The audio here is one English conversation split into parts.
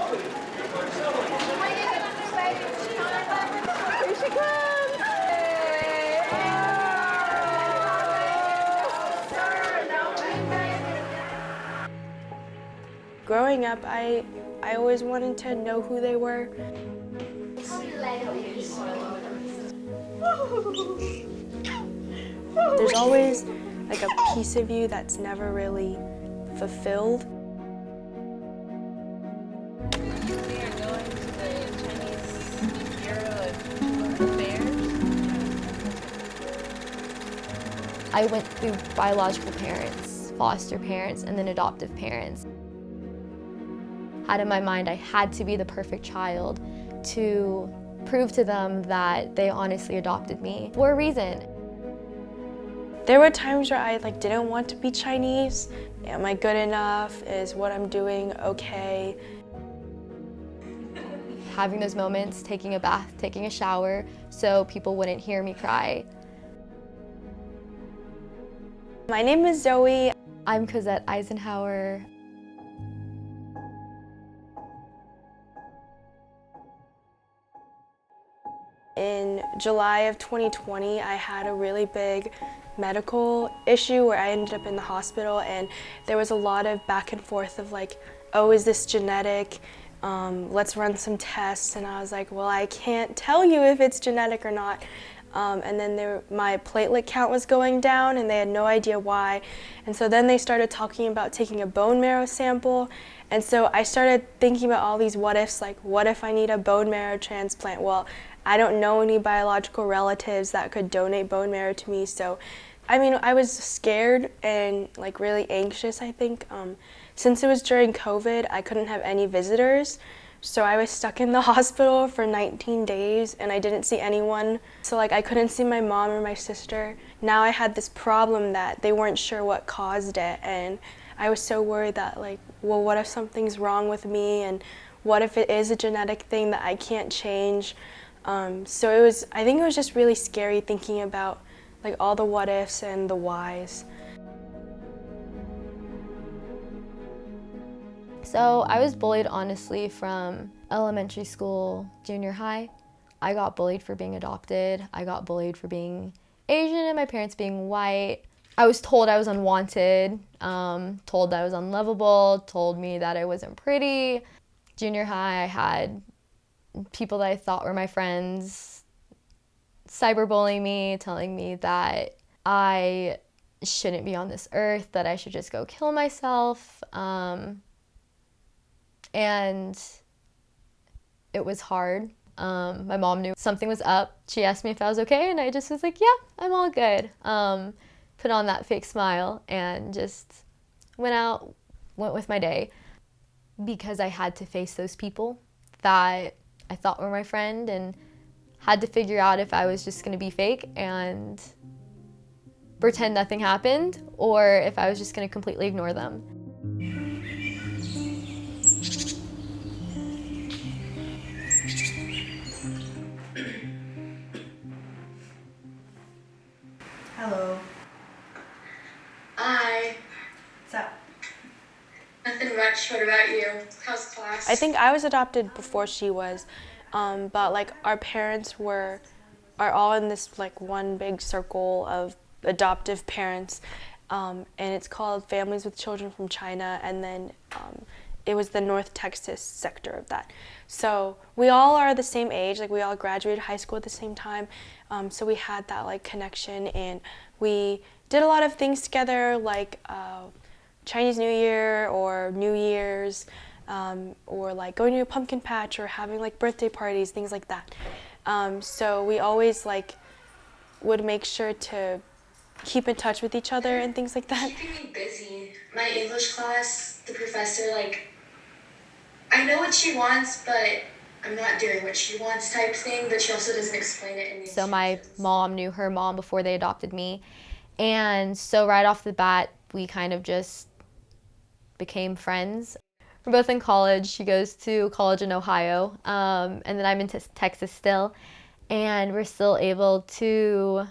Here she comes! Growing up, I always wanted to know who they were. There's always like a piece of you that's never really fulfilled. We are going to the Chinese Bureau of Affairs. I went through biological parents, foster parents, and then adoptive parents. Had in my mind I had to be the perfect child to prove to them that they honestly adopted me for a reason. There were times where I didn't want to be Chinese. Am I good enough? Is what I'm doing okay? Having those moments, taking a bath, taking a shower, so people wouldn't hear me cry. My name is Zoe. I'm Cosette Eisenhower. In July of 2020, I had a really big medical issue where I ended up in the hospital, and there was a lot of back and forth of oh, is this genetic? Let's run some tests. And I was like, well, I can't tell you if it's genetic or not. And then my platelet count was going down, and they had no idea why. And so then they started talking about taking a bone marrow sample. And so I started thinking about all these what ifs, what if I need a bone marrow transplant? Well, I don't know any biological relatives that could donate bone marrow to me. So, I was scared and really anxious, I think. Since it was during COVID, I couldn't have any visitors. So I was stuck in the hospital for 19 days and I didn't see anyone. So I couldn't see my mom or my sister. Now I had this problem that they weren't sure what caused it, and I was so worried that well, what if something's wrong with me, and what if it is a genetic thing that I can't change? So I think it was just really scary thinking about all the what ifs and the whys. So I was bullied honestly from elementary school, junior high. I got bullied for being adopted. I got bullied for being Asian and my parents being white. I was told I was unwanted, told that I was unlovable, told me that I wasn't pretty. Junior high, I had people that I thought were my friends cyberbullying me, telling me that I shouldn't be on this earth, that I should just go kill myself. And it was hard. My mom knew something was up. She asked me if I was okay, and I just was like, yeah, I'm all good. Put on that fake smile and just went with my day, because I had to face those people that I thought were my friend, and had to figure out if I was just gonna be fake and pretend nothing happened, or if I was just gonna completely ignore them. Hello. Hi. What's up? Nothing much. What about you? How's class? I think I was adopted before she was, but our parents are all in this one big circle of adoptive parents, and it's called Families with Children from China, and then it was the North Texas sector of that. So we all are the same age, we all graduated high school at the same time, so we had that connection, and we did a lot of things together, Chinese New Year or New Year's, or going to a pumpkin patch or having birthday parties, things like that. So we always would make sure to keep in touch with each other and things like that. Keeping me busy. My English class, the professor, I know what she wants, but I'm not doing what she wants type thing, but she also doesn't explain it in the So my instructions. mom knew her mom before they adopted me. And so right off the bat, we kind of just became friends. We're both in college. She goes to college in Ohio, and then I'm in Texas still. And we're still able to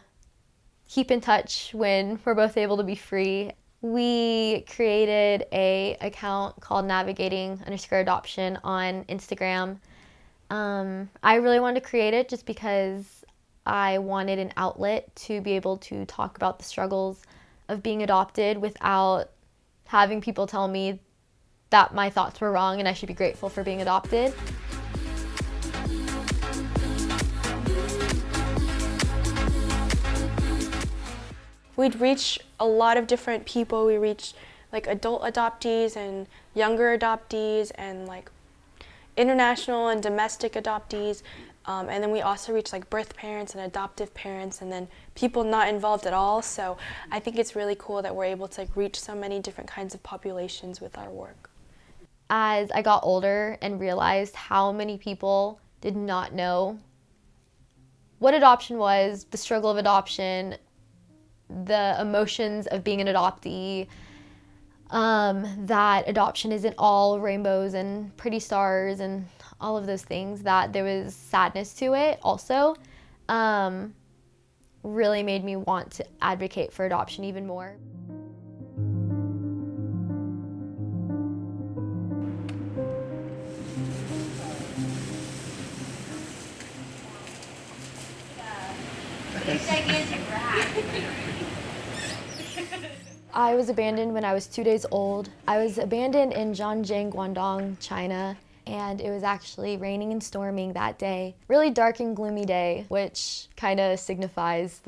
keep in touch when we're both able to be free. We created a account called navigating_adoption on Instagram. I really wanted to create it just because I wanted an outlet to be able to talk about the struggles of being adopted without having people tell me that my thoughts were wrong and I should be grateful for being adopted. We'd reach a lot of different people. We reached like adult adoptees and younger adoptees and like international and domestic adoptees. And then we also reach like birth parents and adoptive parents and then people not involved at all. So I think it's really cool that we're able to like reach so many different kinds of populations with our work. As I got older and realized how many people did not know what adoption was, the struggle of adoption, the emotions of being an adoptee, that adoption isn't all rainbows and pretty stars and all of those things, that there was sadness to it also, really made me want to advocate for adoption even more. I was abandoned when I was 2 days old. I was abandoned in Zhanjiang, Guangdong, China, and it was actually raining and storming that day. Really dark and gloomy day, which kind of signifies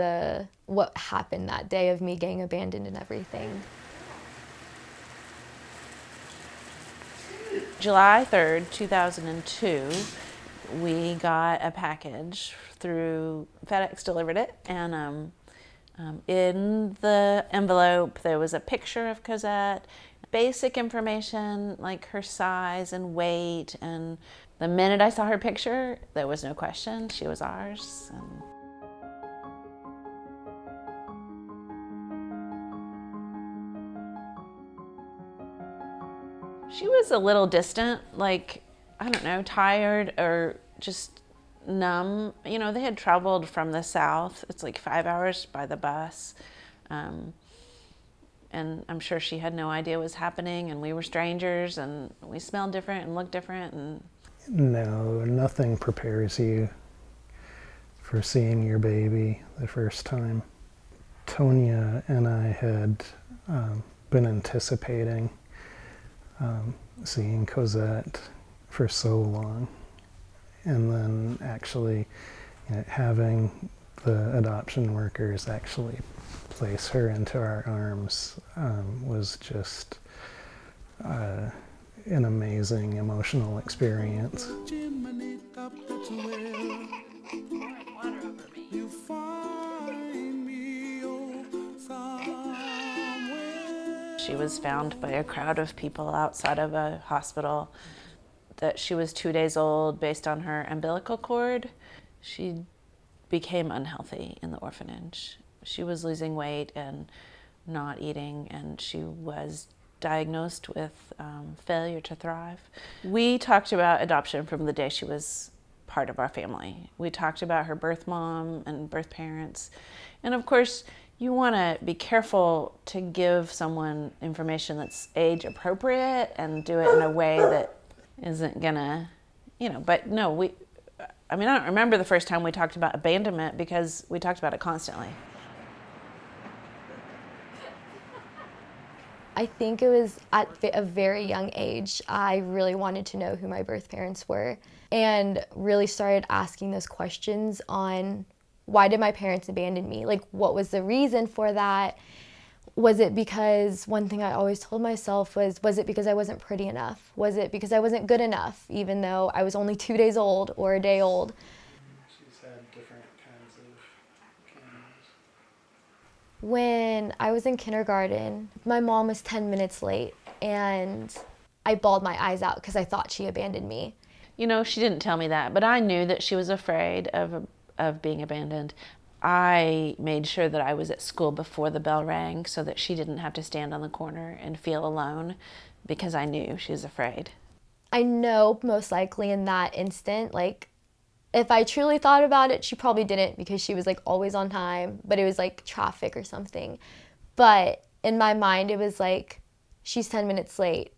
what happened that day of me getting abandoned and everything. July 3rd, 2002, we got a package through FedEx, delivered it, and in the envelope there was a picture of Cosette, basic information like her size and weight, and the minute I saw her picture, there was no question, she was ours. She was a little distant, like, I don't know, tired or just numb. You know, they had traveled from the south. It's like 5 hours by the bus. And I'm sure she had no idea what was happening, and we were strangers, and we smelled different and looked different. And no, nothing prepares you for seeing your baby the first time. Tonya and I had been anticipating seeing Cosette for so long, and then actually having the adoption workers actually place her into our arms was just an amazing emotional experience. she was found by a crowd of people outside of a hospital that she was 2 days old based on her umbilical cord. She became unhealthy in the orphanage. She was losing weight and not eating, and she was diagnosed with failure to thrive. We talked about adoption from the day she was part of our family. We talked about her birth mom and birth parents. And of course, you want to be careful to give someone information that's age appropriate and do it in a way that isn't gonna, but no, I don't remember the first time we talked about abandonment because we talked about it constantly. I think it was at a very young age, I really wanted to know who my birth parents were and really started asking those questions on why did my parents abandon me? Like, what was the reason for that? Was it because, one thing I always told myself was it because I wasn't pretty enough? Was it because I wasn't good enough, even though I was only 2 days old or a day old? She's had different kinds of cameras. When I was in kindergarten, my mom was 10 minutes late, and I bawled my eyes out because I thought she abandoned me. She didn't tell me that, but I knew that she was afraid of being abandoned. I made sure that I was at school before the bell rang so that she didn't have to stand on the corner and feel alone because I knew she was afraid. I know most likely in that instant, if I truly thought about it, she probably didn't because she was always on time, but it was traffic or something. But In my mind, it was like, she's 10 minutes late.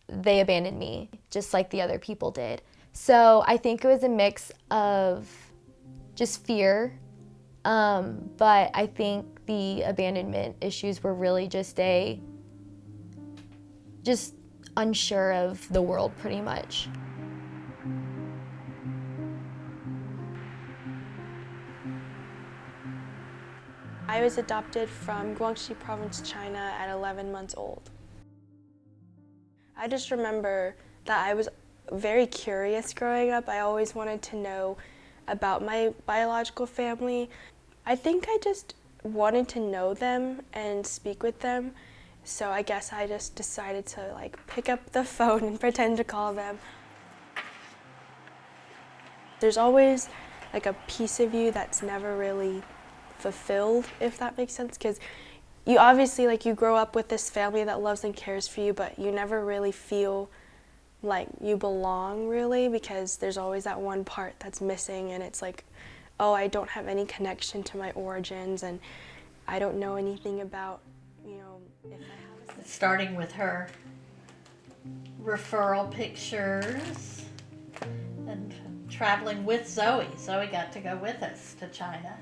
They abandoned me, just like the other people did. So I think it was a mix of just fear, but I think the abandonment issues were really just unsure of the world, pretty much. I was adopted from Guangxi Province, China at 11 months old. I just remember that I was very curious growing up. I always wanted to know about my biological family. I think I just wanted to know them and speak with them. So I guess I just decided to like pick up the phone and pretend to call them. There's always like a piece of you that's never really fulfilled, if that makes sense, because you obviously like you grow up with this family that loves and cares for you, but you never really feel like you belong really, because there's always that one part that's missing, and it's like, oh, I don't have any connection to my origins, and I don't know anything about, you know, if I have a... Starting with her referral pictures and traveling with Zoe. Zoe got to go with us to China.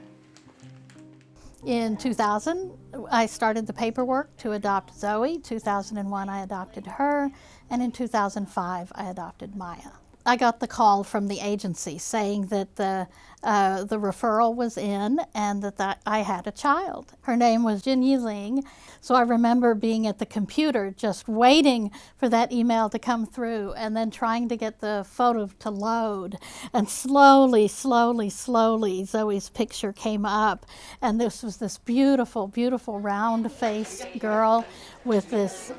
In 2000, I started the paperwork to adopt Zoe. 2001, I adopted her, and in 2005, I adopted Maya. I got the call from the agency saying that the referral was in and that I had a child. Her name was Jin Yiling. So I remember being at the computer just waiting for that email to come through and then trying to get the photo to load. And slowly, Zoe's picture came up. And this was this beautiful, beautiful round-faced girl with these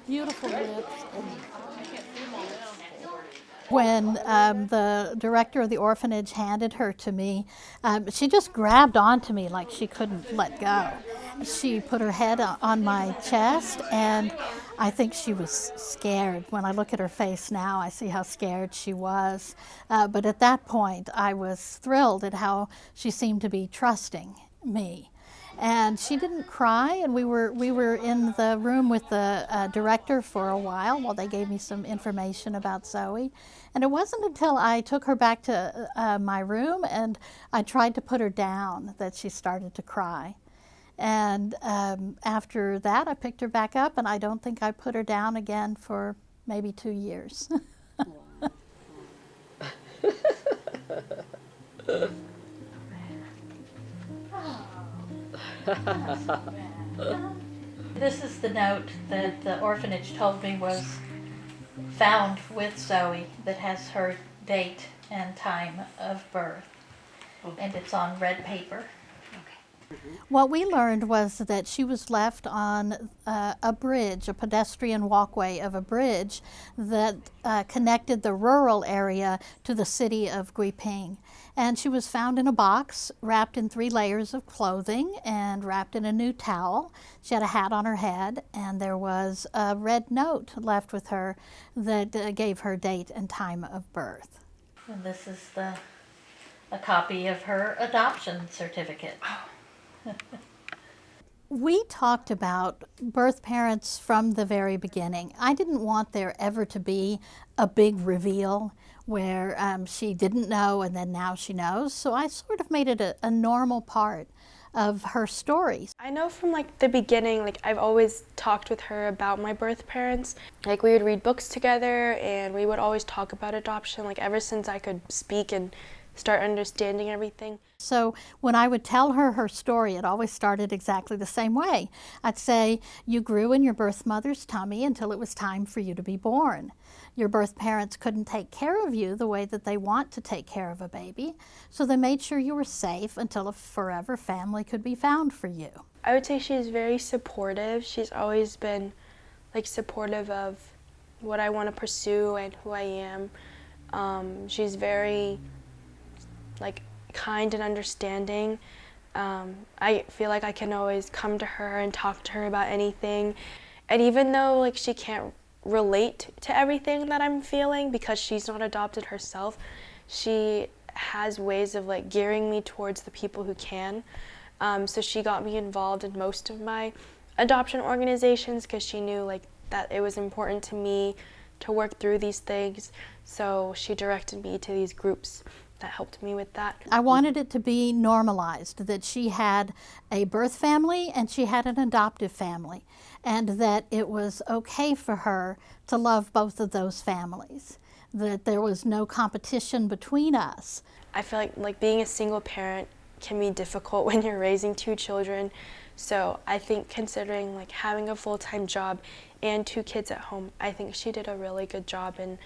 beautiful lips. When the director of the orphanage handed her to me, she just grabbed onto me like she couldn't let go. She put her head on my chest, and I think she was scared. When I look at her face now, I see how scared she was. But at that point, I was thrilled at how she seemed to be trusting me. And she didn't cry, and we were in the room with the director for a while they gave me some information about Zoe. And it wasn't until I took her back to my room and I tried to put her down that she started to cry. And after that, I picked her back up, and I don't think I put her down again for maybe 2 years. This is the note that the orphanage told me was found with Zoe that has her date and time of birth. And it's on red paper. What we learned was that she was left on a bridge, a pedestrian walkway of a bridge that connected the rural area to the city of Guiping. And she was found in a box, wrapped in 3 layers of clothing and wrapped in a new towel. She had a hat on her head, and there was a red note left with her that gave her date and time of birth. And this is a copy of her adoption certificate. We talked about birth parents from the very beginning. I didn't want there ever to be a big reveal where she didn't know and then now she knows. So I sort of made it a normal part of her story. I know from like the beginning, like I've always talked with her about my birth parents. Like we would read books together and we would always talk about adoption, like ever since I could speak and start understanding everything. So when I would tell her her story, it always started exactly the same way. I'd say, you grew in your birth mother's tummy until it was time for you to be born. Your birth parents couldn't take care of you the way that they want to take care of a baby, so they made sure you were safe until a forever family could be found for you. I would say she's very supportive. She's always been like supportive of what I want to pursue and who I am. She's very like kind and understanding. I feel like I can always come to her and talk to her about anything. And even though like she can't relate to everything that I'm feeling because she's not adopted herself, she has ways of like gearing me towards the people who can. So she got me involved in most of my adoption organizations because she knew like that it was important to me to work through these things. So she directed me to these groups that helped me with that. I wanted it to be normalized, that she had a birth family and she had an adoptive family, and that it was okay for her to love both of those families, that there was no competition between us. I feel like being a single parent can be difficult when you're raising 2 children. So I think considering like having a full-time job and 2 kids at home, I think she did a really good job in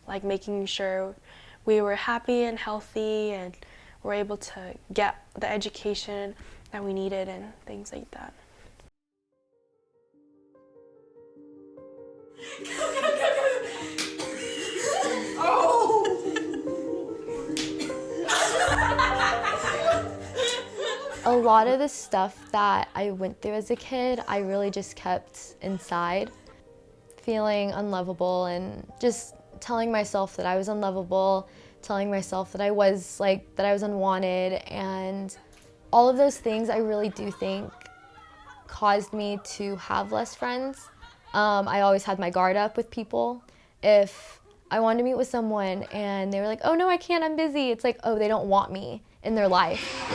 like making sure we were happy and healthy and were able to get the education that we needed and things like that. A lot of the stuff that I went through as a kid, I really just kept inside, feeling unlovable and just telling myself that I was unlovable, telling myself that I was unwanted, and all of those things I really do think caused me to have less friends. I always had my guard up with people. If I wanted to meet with someone and they were like, oh no, I can't, I'm busy, it's like, oh, they don't want me in their life.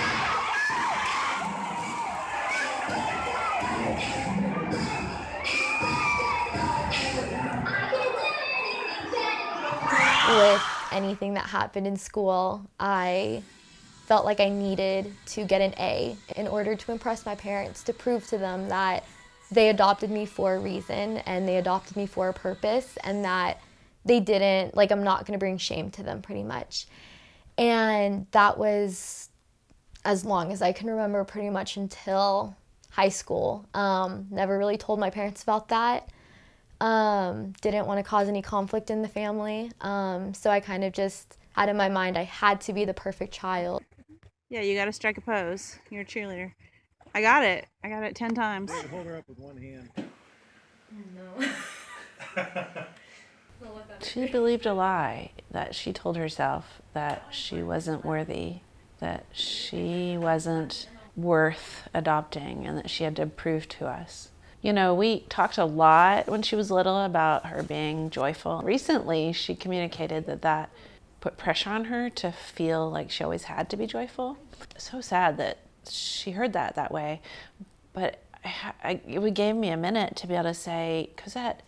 With anything that happened in school, I felt like I needed to get an A in order to impress my parents, to prove to them that they adopted me for a reason and they adopted me for a purpose, and that they didn't, like, I'm not gonna bring shame to them, pretty much. And that was as long as I can remember, pretty much until high school. Never really told my parents about that. Didn't want to cause any conflict in the family. So I kind of just had in my mind I had to be the perfect child. Yeah, you got to strike a pose. You're a cheerleader. I got it 10 times. Hold her up with one hand. No. She believed a lie that she told herself, that she wasn't worthy, that she wasn't worth adopting, and that she had to prove to us. You know, we talked a lot when she was little about her being joyful. Recently, she communicated that put pressure on her to feel like she always had to be joyful. So sad that she heard that way. But it gave me a minute to be able to say, Cosette,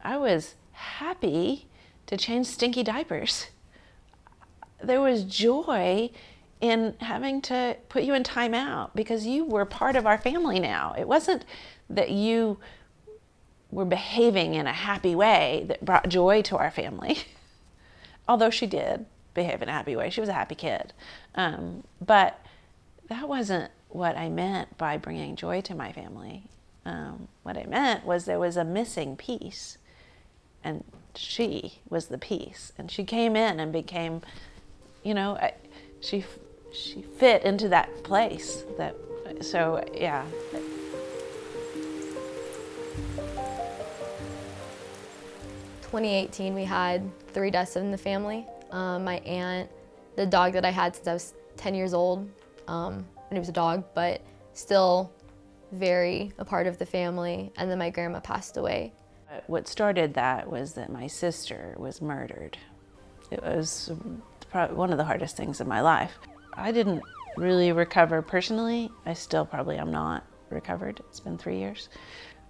I was happy to change stinky diapers. There was joy in having to put you in timeout because you were part of our family now. It wasn't that you were behaving in a happy way that brought joy to our family. Although she did behave in a happy way. She was a happy kid. But that wasn't what I meant by bringing joy to my family. What I meant was there was a missing piece, and she was the piece. And she came in and became, you know, she fit into that place. So yeah. 2018, we had 3 deaths in the family. My aunt, the dog that I had since I was 10 years old, and it was a dog, but still very a part of the family, and then my grandma passed away. What started that was that my sister was murdered. It was probably one of the hardest things in my life. I didn't really recover personally. I still probably am not recovered. It's been 3 years.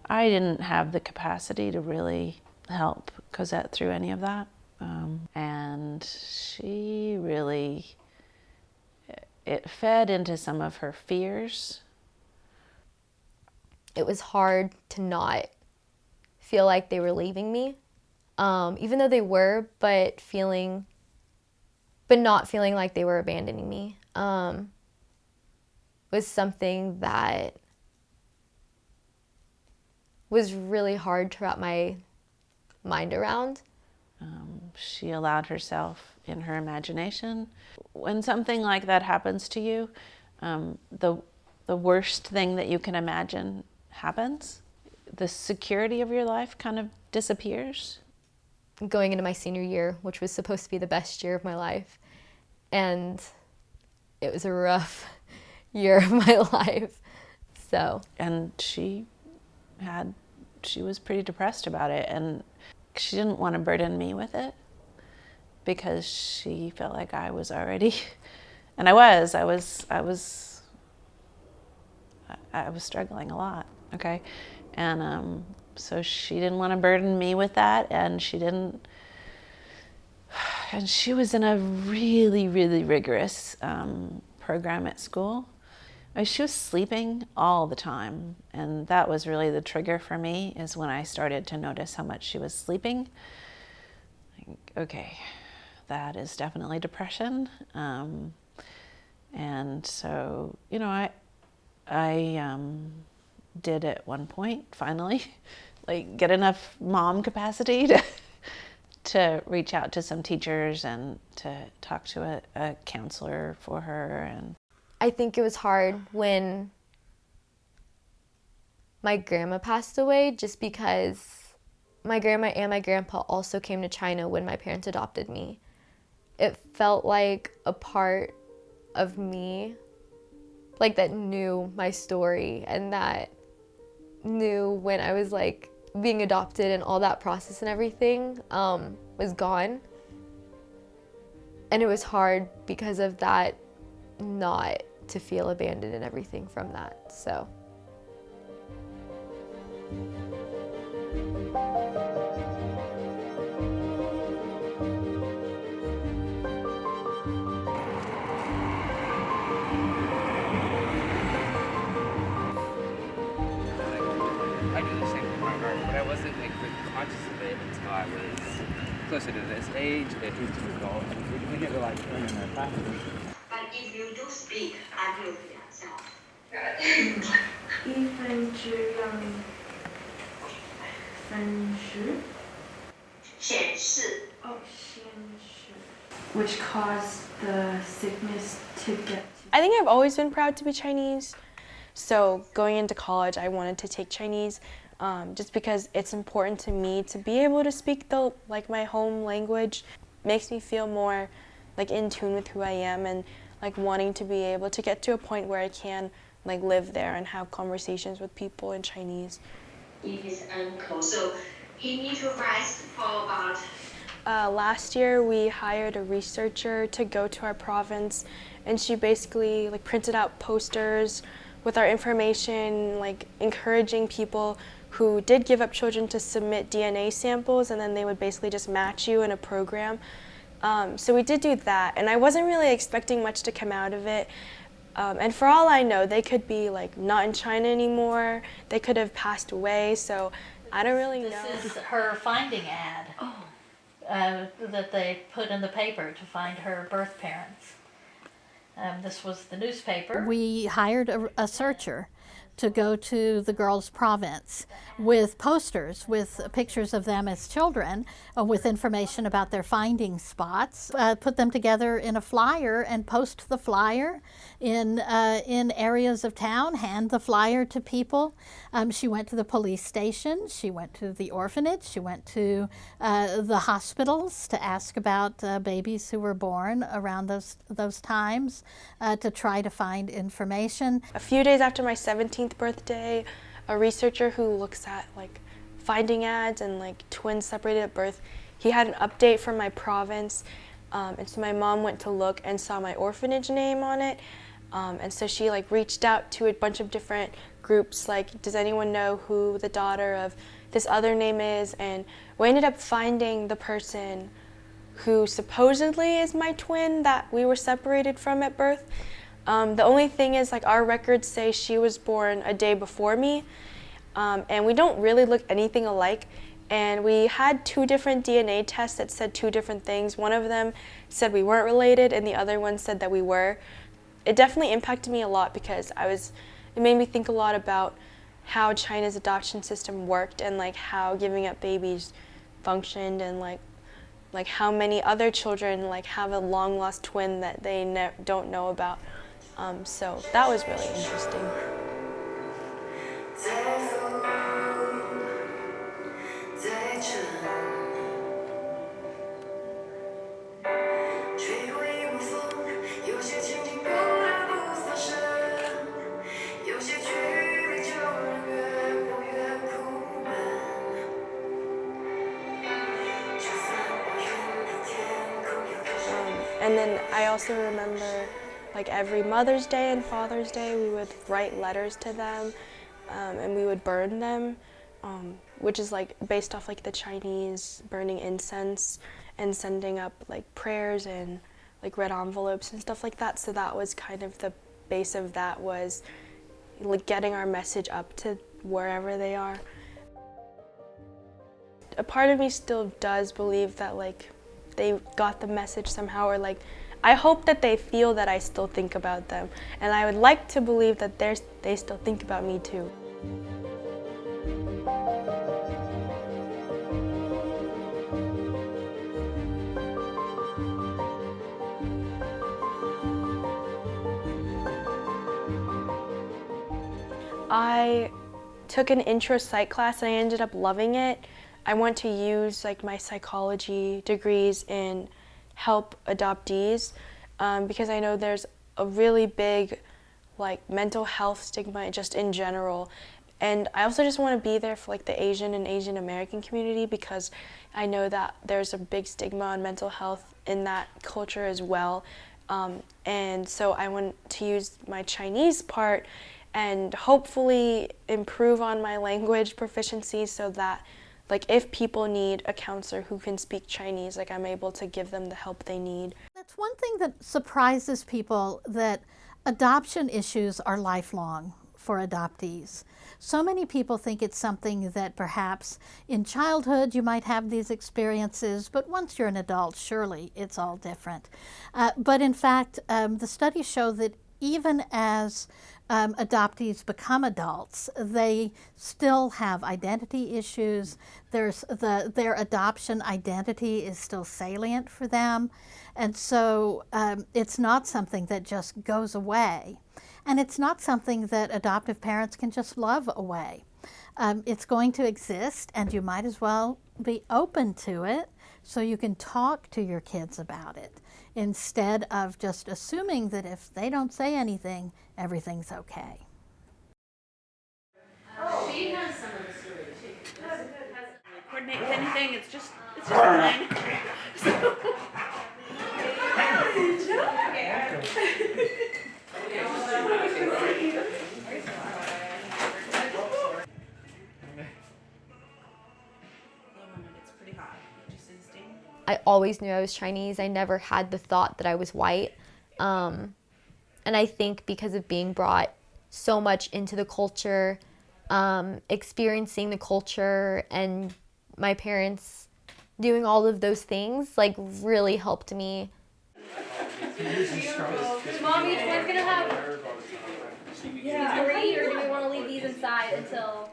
I didn't have the capacity to really help Cosette through any of that. And she really, it fed into some of her fears. It was hard to not feel like they were leaving me, even though they were, but not feeling like they were abandoning me was something that was really hard to wrap my mind around. She allowed herself in her imagination. When something like that happens to you, the worst thing that you can imagine happens. The security of your life kind of disappears. Going into my senior year, which was supposed to be the best year of my life, and it was a rough year of my life. So. And she was pretty depressed about it, and she didn't want to burden me with it because she felt like I was already, and I was struggling a lot, okay? And so she didn't want to burden me with that, and she was in a really, really rigorous program at school. She was sleeping all the time, and that was really the trigger for me, is when I started to notice how much she was sleeping. Like, okay, that is definitely depression. And so, you know, I did at one point finally like get enough mom capacity to reach out to some teachers and to talk to a counselor for her. And I think it was hard when my grandma passed away, just because my grandma and my grandpa also came to China when my parents adopted me. It felt like a part of me, like, that knew my story and that knew when I was like being adopted and all that process and everything was gone. And it was hard because of that, not to feel abandoned and everything from that. So. I do the same thing with my art, but I wasn't like really conscious of it until I was closer to this age, to adult. We never like learn in our classroom. But if you do speak, I will be yourself. 显示 which caused the sickness to get. I think I've always been proud to be Chinese. So going into college, I wanted to take Chinese just because it's important to me to be able to speak my home language. Makes me feel more like in tune with who I am, and like wanting to be able to get to a point where I can like live there and have conversations with people in Chinese. His uncle, so he needs to rise for about. Last year we hired a researcher to go to our province, and she basically like printed out posters with our information, like encouraging people who did give up children to submit DNA samples, and then they would basically just match you in a program. So we did do that, and I wasn't really expecting much to come out of it. And for all I know, they could be like not in China anymore. They could have passed away, so I don't really know. This is her finding ad that they put in the paper to find her birth parents. This was the newspaper. We hired a searcher to go to the girls' province with posters with pictures of them as children, with information about their finding spots, put them together in a flyer and post the flyer in areas of town, hand the flyer to people. She went to the police station, she went to the orphanage, she went to the hospitals to ask about babies who were born around those times, to try to find information. A few days after my 17th birthday, a researcher who looks at like finding ads and like twins separated at birth, he had an update from my province, and so my mom went to look and saw my orphanage name on it, and so she like reached out to a bunch of different groups, like, does anyone know who the daughter of this other name is? And we ended up finding the person who supposedly is my twin that we were separated from at birth. The only thing is, like, our records say she was born a day before me, and we don't really look anything alike. And we had 2 different DNA tests that said 2 different things. One of them said we weren't related, and the other one said that we were. It definitely impacted me a lot because it made me think a lot about how China's adoption system worked and like how giving up babies functioned, and like how many other children like have a long lost twin that they don't know about. So that was really interesting. And then I also remember like every Mother's Day and Father's Day we would write letters to them and we would burn them, which is like based off like the Chinese burning incense and sending up like prayers and like red envelopes and stuff like that. So that was kind of the base of that, was like getting our message up to wherever they are. A part of me still does believe that like they got the message somehow, or like I hope that they feel that I still think about them, and I would like to believe that they still think about me too. I took an intro psych class and I ended up loving it. I want to use like my psychology degrees and help adoptees because I know there's a really big like mental health stigma just in general. And I also just want to be there for like the Asian and Asian American community, because I know that there's a big stigma on mental health in that culture as well. And so I want to use my Chinese part and hopefully improve on my language proficiency so that like if people need a counselor who can speak Chinese, like I'm able to give them the help they need. That's one thing that surprises people, that adoption issues are lifelong for adoptees. So many people think it's something that perhaps in childhood you might have these experiences, but once you're an adult, surely it's all different. But in fact, the studies show that even as adoptees become adults, they still have identity issues. Their adoption identity is still salient for them. And so it's not something that just goes away. And it's not something that adoptive parents can just love away. It's going to exist, and you might as well be open to it so you can talk to your kids about it, instead of just assuming that if they don't say anything, everything's okay. She has some of the story too. Coordinate with anything, it's just fine. I always knew I was Chinese. I never had the thought that I was white. And I think because of being brought so much into the culture, experiencing the culture, and my parents doing all of those things, like, really helped me. Mom, each one's gonna have 3, or do we want to leave these inside until...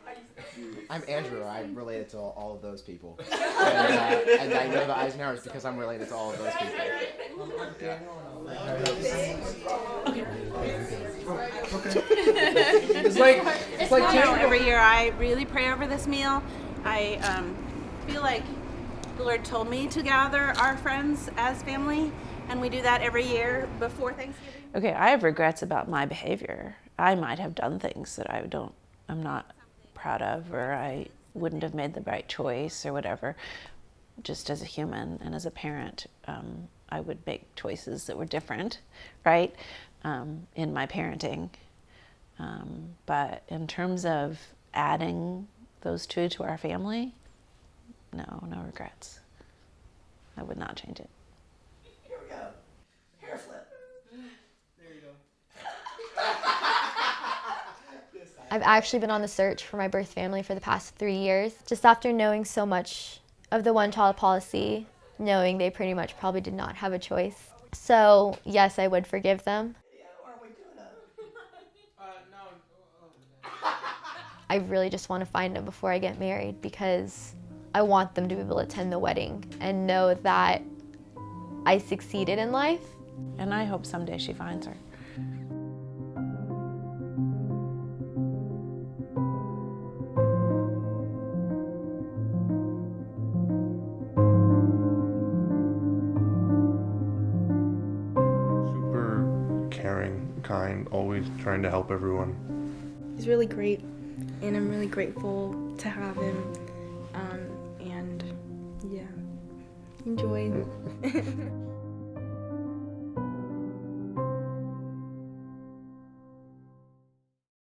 I'm Andrew. I'm related to all of those people. And I know the Eisenhowers because I'm related to all of those people. It's like every year I really pray over this meal. I feel like the Lord told me to gather our friends as family, and we do that every year before Thanksgiving. Okay, I have regrets about my behavior. I might have done things that I'm not proud of, or I wouldn't have made the right choice or whatever. Just as a human and as a parent, I would make choices that were different, right, in my parenting. But in terms of adding those two to our family, no regrets. I would not change it. Here we go. Hair flip. There you go. I've actually been on the search for my birth family for the past 3 years. Just after knowing so much of the one-child policy, knowing they pretty much probably did not have a choice. So, yes, I would forgive them. I really just want to find them before I get married, because I want them to be able to attend the wedding and know that I succeeded in life. And I hope someday she finds her. Super caring, kind, always trying to help everyone. He's really great, and I'm really grateful to have him. And yeah, enjoy.